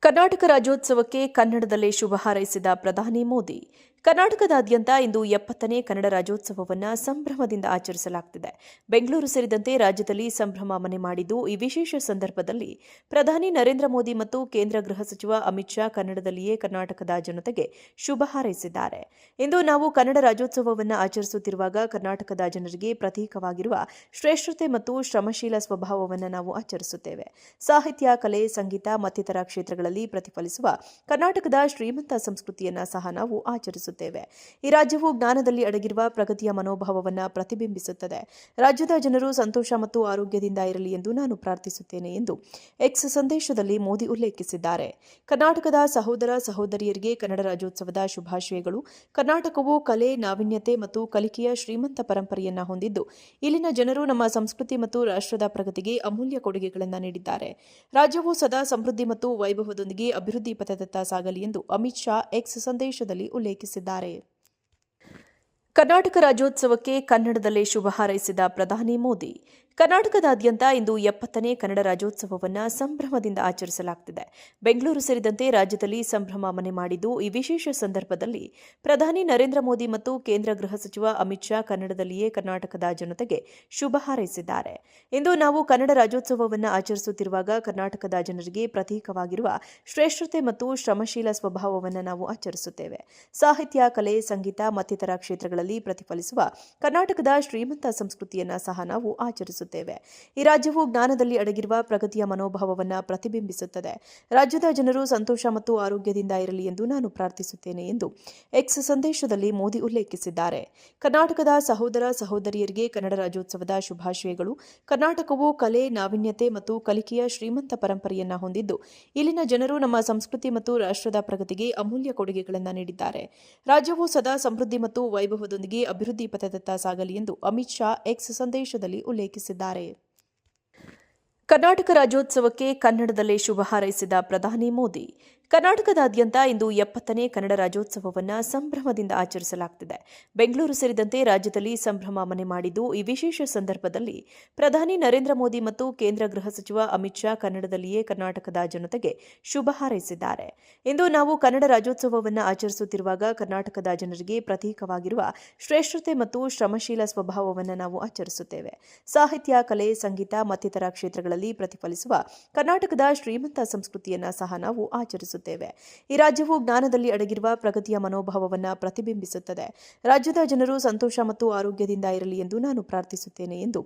ಕರ್ನಾಟಕ ರಾಜ್ಯೋತ್ಸವಕ್ಕೆ ಕನ್ನಡದಲ್ಲೇ ಶುಭ ಹಾರೈಸಿದ ಪ್ರಧಾನಿ ಮೋದಿ. ಕರ್ನಾಟಕದಾದ್ಯಂತ ಇಂದು 70ನೇ ಕನ್ನಡ ರಾಜ್ಯೋತ್ಸವವನ್ನು ಸಂಭ್ರಮದಿಂದ ಆಚರಿಸಲಾಗುತ್ತಿದೆ. ಬೆಂಗಳೂರು ಸೇರಿದಂತೆ ರಾಜ್ಯದಲ್ಲಿ ಸಂಭ್ರಮ ಮನೆ ಮಾಡಿದ್ದು, ಈ ವಿಶೇಷ ಸಂದರ್ಭದಲ್ಲಿ ಪ್ರಧಾನಿ ನರೇಂದ್ರ ಮೋದಿ ಮತ್ತು ಕೇಂದ್ರ ಗೃಹ ಸಚಿವ ಅಮಿತ್ ಶಾ ಕನ್ನಡದಲ್ಲಿಯೇ ಕರ್ನಾಟಕದ ಜನತೆಗೆ ಶುಭ ಹಾರೈಸಿದ್ದಾರೆ. ಇಂದು ನಾವು ಕನ್ನಡ ರಾಜ್ಯೋತ್ಸವವನ್ನು ಆಚರಿಸುತ್ತಿರುವಾಗ ಕರ್ನಾಟಕದ ಜನರಿಗೆ ಪ್ರತೀಕವಾಗಿರುವ ಶ್ರೇಷ್ಠತೆ ಮತ್ತು ಶ್ರಮಶೀಲ ಸ್ವಭಾವವನ್ನು ನಾವು ಆಚರಿಸುತ್ತೇವೆ. ಸಾಹಿತ್ಯ, ಕಲೆ, ಸಂಗೀತ ಮತ್ತಿತರ ಕ್ಷೇತ್ರಗಳಲ್ಲಿ ಪ್ರತಿಫಲಿಸುವ ಕರ್ನಾಟಕದ ಶ್ರೀಮಂತ ಸಂಸ್ಕೃತಿಯನ್ನು ಸಹ ನಾವು ಆಚರಿಸುತ್ತೇವೆ. ಈ ರಾಜ್ಯವು ಜ್ಞಾನದಲ್ಲಿ ಅಡಗಿರುವ ಪ್ರಗತಿಯ ಮನೋಭಾವವನ್ನು ಪ್ರತಿಬಿಂಬಿಸುತ್ತದೆ. ರಾಜ್ಯದ ಜನರು ಸಂತೋಷ ಮತ್ತು ಆರೋಗ್ಯದಿಂದ ಇರಲಿ ಎಂದು ನಾನು ಪ್ರಾರ್ಥಿಸುತ್ತೇನೆ ಎಂದು ಎಕ್ಸ್ ಸಂದೇಶದಲ್ಲಿ ಮೋದಿ ಉಲ್ಲೇಖಿಸಿದ್ದಾರೆ. ಕರ್ನಾಟಕದ ಸಹೋದರ ಸಹೋದರಿಯರಿಗೆ ಕನ್ನಡ ರಾಜ್ಯೋತ್ಸವದ ಶುಭಾಶಯಗಳು. ಕರ್ನಾಟಕವು ಕಲೆ, ನಾವೀನ್ಯತೆ ಮತ್ತು ಕಲಿಕೆಯ ಶ್ರೀಮಂತ ಪರಂಪರೆಯನ್ನು ಹೊಂದಿದ್ದು, ಇಲ್ಲಿನ ಜನರು ನಮ್ಮ ಸಂಸ್ಕೃತಿ ಮತ್ತು ರಾಷ್ಟ್ರದ ಪ್ರಗತಿಗೆ ಅಮೂಲ್ಯ ಕೊಡುಗೆಗಳನ್ನು ನೀಡಿದ್ದಾರೆ. ರಾಜ್ಯವು ಸದಾ ಸಮೃದ್ಧಿ ಮತ್ತು ವೈಭವದೊಂದಿಗೆ ಅಭಿವೃದ್ಧಿ ಪಥದತ್ತ ಸಾಗಲಿ ಎಂದು ಅಮಿತ್ ಶಾ ಎಕ್ಸ್ ಸಂದೇಶದಲ್ಲಿ ಉಲ್ಲೇಖಿಸಿದ್ದಾರೆ. ಕರ್ನಾಟಕ ರಾಜ್ಯೋತ್ಸವಕ್ಕೆ ಕನ್ನಡದಲ್ಲೇ ಶುಭ ಹಾರೈಸಿದ ಪ್ರಧಾನಿ ಮೋದಿ. ಕರ್ನಾಟಕದಾದ್ಯಂತ ಇಂದು 70ನೇ ಕನ್ನಡ ರಾಜ್ಯೋತ್ಸವವನ್ನು ಸಂಭ್ರಮದಿಂದ ಆಚರಿಸಲಾಗುತ್ತಿದೆ. ಬೆಂಗಳೂರು ಸೇರಿದಂತೆ ರಾಜ್ಯದಲ್ಲಿ ಸಂಭ್ರಮ ಮನೆ ಮಾಡಿದ್ದು, ಈ ವಿಶೇಷ ಸಂದರ್ಭದಲ್ಲಿ ಪ್ರಧಾನಿ ನರೇಂದ್ರ ಮೋದಿ ಮತ್ತು ಕೇಂದ್ರ ಗೃಹ ಸಚಿವ ಅಮಿತ್ ಶಾ ಕನ್ನಡದಲ್ಲಿಯೇ ಕರ್ನಾಟಕದ ಜನತೆಗೆ ಶುಭ ಹಾರೈಸಿದ್ದಾರೆ. ಇಂದು ನಾವು ಕನ್ನಡ ರಾಜ್ಯೋತ್ಸವವನ್ನು ಆಚರಿಸುತ್ತಿರುವಾಗ ಕರ್ನಾಟಕದ ಜನರಿಗೆ ಪ್ರತೀಕವಾಗಿರುವ ಶ್ರೇಷ್ಠತೆ ಮತ್ತು ಶ್ರಮಶೀಲ ಸ್ವಭಾವವನ್ನು ನಾವು ಆಚರಿಸುತ್ತೇವೆ. ಸಾಹಿತ್ಯ, ಕಲೆ, ಸಂಗೀತ ಮತ್ತಿತರ ಕ್ಷೇತ್ರಗಳಲ್ಲಿ ಪ್ರತಿಫಲಿಸುವ ಕರ್ನಾಟಕದ ಶ್ರೀಮಂತ ಸಂಸ್ಕೃತಿಯನ್ನು ಸಹ ನಾವು ಆಚರಿಸುತ್ತೇವೆ. ಈ ರಾಜ್ಯವು ಜ್ಞಾನದಲ್ಲಿ ಅಡಗಿರುವ ಪ್ರಗತಿಯ ಮನೋಭಾವವನ್ನು ಪ್ರತಿಬಿಂಬಿಸುತ್ತದೆ. ರಾಜ್ಯದ ಜನರು ಸಂತೋಷ ಮತ್ತು ಆರೋಗ್ಯದಿಂದ ಇರಲಿ ಎಂದು ನಾನು ಪ್ರಾರ್ಥಿಸುತ್ತೇನೆ ಎಂದು ಎಕ್ಸ್ ಸಂದೇಶದಲ್ಲಿ ಮೋದಿ ಉಲ್ಲೇಖಿಸಿದ್ದಾರೆ. ಕರ್ನಾಟಕದ ಸಹೋದರ ಸಹೋದರಿಯರಿಗೆ ಕನ್ನಡ ರಾಜ್ಯೋತ್ಸವದ ಶುಭಾಶಯಗಳು. ಕರ್ನಾಟಕವು ಕಲೆ, ನಾವೀನ್ಯತೆ ಮತ್ತು ಕಲಿಕೆಯ ಶ್ರೀಮಂತ ಪರಂಪರೆಯನ್ನು ಹೊಂದಿದ್ದು, ಇಲ್ಲಿನ ಜನರು ನಮ್ಮ ಸಂಸ್ಕೃತಿ ಮತ್ತು ರಾಷ್ಟ್ರದ ಪ್ರಗತಿಗೆ ಅಮೂಲ್ಯ ಕೊಡುಗೆಗಳನ್ನು ನೀಡಿದ್ದಾರೆ. ರಾಜ್ಯವು ಸದಾ ಸಮೃದ್ಧಿ ಮತ್ತು ವೈಭವದೊಂದಿಗೆ ಅಭಿವೃದ್ಧಿ ಪಥದತ್ತ ಸಾಗಲಿ ಎಂದು ಅಮಿತ್ ಶಾ ಎಕ್ಸ್ ಸಂದೇಶದಲ್ಲಿ ಉಲ್ಲೇಖಿಸಿದ್ದಾರೆ. ಕರ್ನಾಟಕ ರಾಜ್ಯೋತ್ಸವಕ್ಕೆ ಕನ್ನಡದಲ್ಲೇ ಶುಭ ಹಾರೈಸಿದ ಪ್ರಧಾನಿ ಮೋದಿ. ಕರ್ನಾಟಕದಾದ್ಯಂತ ಇಂದು 70ನೇ ಕನ್ನಡ ರಾಜ್ಯೋತ್ಸವವನ್ನು ಸಂಭ್ರಮದಿಂದ ಆಚರಿಸಲಾಗುತ್ತಿದೆ. ಬೆಂಗಳೂರು ಸೇರಿದಂತೆ ರಾಜ್ಯದಲ್ಲಿ ಸಂಭ್ರಮ ಮನೆ ಮಾಡಿದ್ದು, ಈ ವಿಶೇಷ ಸಂದರ್ಭದಲ್ಲಿ ಪ್ರಧಾನಿ ನರೇಂದ್ರ ಮೋದಿ ಮತ್ತು ಕೇಂದ್ರ ಗೃಹ ಸಚಿವ ಅಮಿತ್ ಶಾ ಕನ್ನಡದಲ್ಲಿಯೇ ಕರ್ನಾಟಕದ ಜನತೆಗೆ ಶುಭ ಹಾರೈಸಿದ್ದಾರೆ. ಇಂದು ನಾವು ಕನ್ನಡ ರಾಜ್ಯೋತ್ಸವವನ್ನು ಆಚರಿಸುತ್ತಿರುವಾಗ ಕರ್ನಾಟಕದ ಜನರಿಗೆ ಪ್ರತೀಕವಾಗಿರುವ ಶ್ರೇಷ್ಠತೆ ಮತ್ತು ಶ್ರಮಶೀಲ ಸ್ವಭಾವವನ್ನು ನಾವು ಆಚರಿಸುತ್ತೇವೆ. ಸಾಹಿತ್ಯ, ಕಲೆ, ಸಂಗೀತ ಮತ್ತಿತರ ಕ್ಷೇತ್ರಗಳಲ್ಲಿ ಪ್ರತಿಫಲಿಸುವ ಕರ್ನಾಟಕದ ಶ್ರೀಮಂತ ಸಂಸ್ಕೃತಿಯನ್ನು ಸಹ ನಾವು ಆಚರಿಸುತ್ತೇವೆ. ಈ ರಾಜ್ಯವು ಜ್ಞಾನದಲ್ಲಿ ಅಡಗಿರುವ ಪ್ರಗತಿಯ ಮನೋಭಾವವನ್ನು ಪ್ರತಿಬಿಂಬಿಸುತ್ತದೆ. ರಾಜ್ಯದ ಜನರು ಸಂತೋಷ ಮತ್ತು ಆರೋಗ್ಯದಿಂದ ಇರಲಿ ಎಂದು ನಾನು ಪ್ರಾರ್ಥಿಸುತ್ತೇನೆ ಎಂದು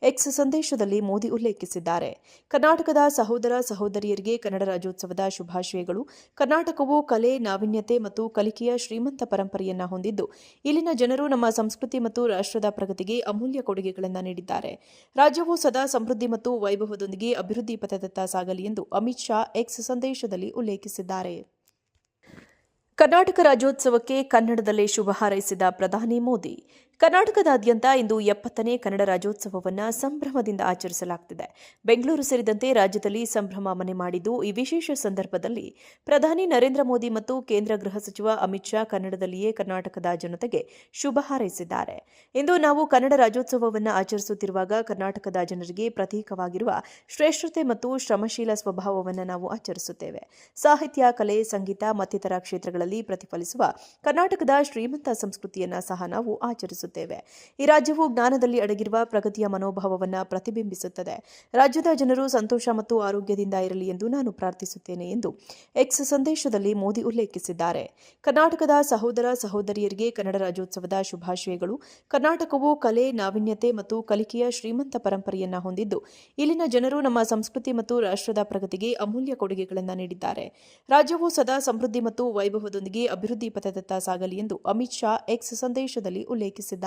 ಎಕ್ಸ್ ಸಂದೇಶದಲ್ಲಿ ಮೋದಿ ಉಲ್ಲೇಖಿಸಿದ್ದಾರೆ. ಕರ್ನಾಟಕದ ಸಹೋದರ ಸಹೋದರಿಯರಿಗೆ ಕನ್ನಡ ರಾಜ್ಯೋತ್ಸವದ ಶುಭಾಶಯಗಳು. ಕರ್ನಾಟಕವು ಕಲೆ, ನಾವೀನ್ಯತೆ ಮತ್ತು ಕಲಿಕೆಯ ಶ್ರೀಮಂತ ಪರಂಪರೆಯನ್ನು ಹೊಂದಿದ್ದು, ಇಲ್ಲಿನ ಜನರು ನಮ್ಮ ಸಂಸ್ಕೃತಿ ಮತ್ತು ರಾಷ್ಟ್ರದ ಪ್ರಗತಿಗೆ ಅಮೂಲ್ಯ ಕೊಡುಗೆಗಳನ್ನು ನೀಡಿದ್ದಾರೆ. ರಾಜ್ಯವು ಸದಾ ಸಮೃದ್ಧಿ ಮತ್ತು ವೈಭವದೊಂದಿಗೆ ಅಭಿವೃದ್ಧಿ ಪಥದತ್ತ ಸಾಗಲಿ ಎಂದು ಅಮಿತ್ ಶಾ ಎಕ್ಸ್ ಸಂದೇಶದಲ್ಲಿ ಉಲ್ಲೇಖಿಸಿದ್ದಾರೆ. ಕರ್ನಾಟಕ ರಾಜ್ಯೋತ್ಸವಕ್ಕೆ ಕನ್ನಡದಲ್ಲೇ ಶುಭ ಹಾರೈಸಿದ ಪ್ರಧಾನಿ ಮೋದಿ. ಕರ್ನಾಟಕದಾದ್ಯಂತ ಇಂದು 70ನೇ ಕನ್ನಡ ರಾಜ್ಯೋತ್ಸವವನ್ನು ಸಂಭ್ರಮದಿಂದ ಆಚರಿಸಲಾಗುತ್ತಿದೆ. ಬೆಂಗಳೂರು ಸೇರಿದಂತೆ ರಾಜ್ಯದಲ್ಲಿ ಸಂಭ್ರಮ ಮನೆ ಮಾಡಿದ್ದು, ಈ ವಿಶೇಷ ಸಂದರ್ಭದಲ್ಲಿ ಪ್ರಧಾನಿ ನರೇಂದ್ರ ಮೋದಿ ಮತ್ತು ಕೇಂದ್ರ ಗೃಹ ಸಚಿವ ಅಮಿತ್ ಶಾ ಕನ್ನಡದಲ್ಲಿಯೇ ಕರ್ನಾಟಕದ ಜನತೆಗೆ ಶುಭ ಹಾರೈಸಿದ್ದಾರೆ. ಇಂದು ನಾವು ಕನ್ನಡ ರಾಜ್ಯೋತ್ಸವವನ್ನು ಆಚರಿಸುತ್ತಿರುವಾಗ ಕರ್ನಾಟಕದ ಜನರಿಗೆ ಪ್ರತೀಕವಾಗಿರುವ ಶ್ರೇಷ್ಠತೆ ಮತ್ತು ಶ್ರಮಶೀಲ ಸ್ವಭಾವವನ್ನು ನಾವು ಆಚರಿಸುತ್ತೇವೆ. ಸಾಹಿತ್ಯ, ಕಲೆ, ಸಂಗೀತ ಮತ್ತಿತರ ಕ್ಷೇತ್ರಗಳಲ್ಲಿ ಪ್ರತಿಫಲಿಸುವ ಕರ್ನಾಟಕದ ಶ್ರೀಮಂತ ಸಂಸ್ಕೃತಿಯನ್ನು ಸಹ ನಾವು ಆಚರಿಸುತ್ತೇವೆ. ಈ ರಾಜ್ಯವು ಜ್ಞಾನದಲ್ಲಿ ಅಡಗಿರುವ ಪ್ರಗತಿಯ ಮನೋಭಾವವನ್ನು ಪ್ರತಿಬಿಂಬಿಸುತ್ತದೆ. ರಾಜ್ಯದ ಜನರು ಸಂತೋಷ ಮತ್ತು ಆರೋಗ್ಯದಿಂದ ಇರಲಿ ಎಂದು ನಾನು ಪ್ರಾರ್ಥಿಸುತ್ತೇನೆ ಎಂದು ಎಕ್ಸ್ ಸಂದೇಶದಲ್ಲಿ ಮೋದಿ ಉಲ್ಲೇಖಿಸಿದ್ದಾರೆ. ಕರ್ನಾಟಕದ ಸಹೋದರ ಸಹೋದರಿಯರಿಗೆ ಕನ್ನಡ ರಾಜ್ಯೋತ್ಸವದ ಶುಭಾಶಯಗಳು. ಕರ್ನಾಟಕವು ಕಲೆ, ನಾವೀನ್ಯತೆ ಮತ್ತು ಕಲಿಕೆಯ ಶ್ರೀಮಂತ ಪರಂಪರೆಯನ್ನು ಹೊಂದಿದ್ದು, ಇಲ್ಲಿನ ಜನರು ನಮ್ಮ ಸಂಸ್ಕೃತಿ ಮತ್ತು ರಾಷ್ಟ್ರದ ಪ್ರಗತಿಗೆ ಅಮೂಲ್ಯ ಕೊಡುಗೆಗಳನ್ನು ನೀಡಿದ್ದಾರೆ. ರಾಜ್ಯವು ಸದಾ ಸಮೃದ್ಧಿ ಮತ್ತು ವೈಭವದೊಂದಿಗೆ ಅಭಿವೃದ್ಧಿ ಪಥದತ್ತ ಸಾಗಲಿ ಎಂದು ಅಮಿತ್ ಶಾ ಎಕ್ಸ್ ಸಂದೇಶದಲ್ಲಿ ಉಲ್ಲೇಖಿಸಿದ್ದಾರೆ.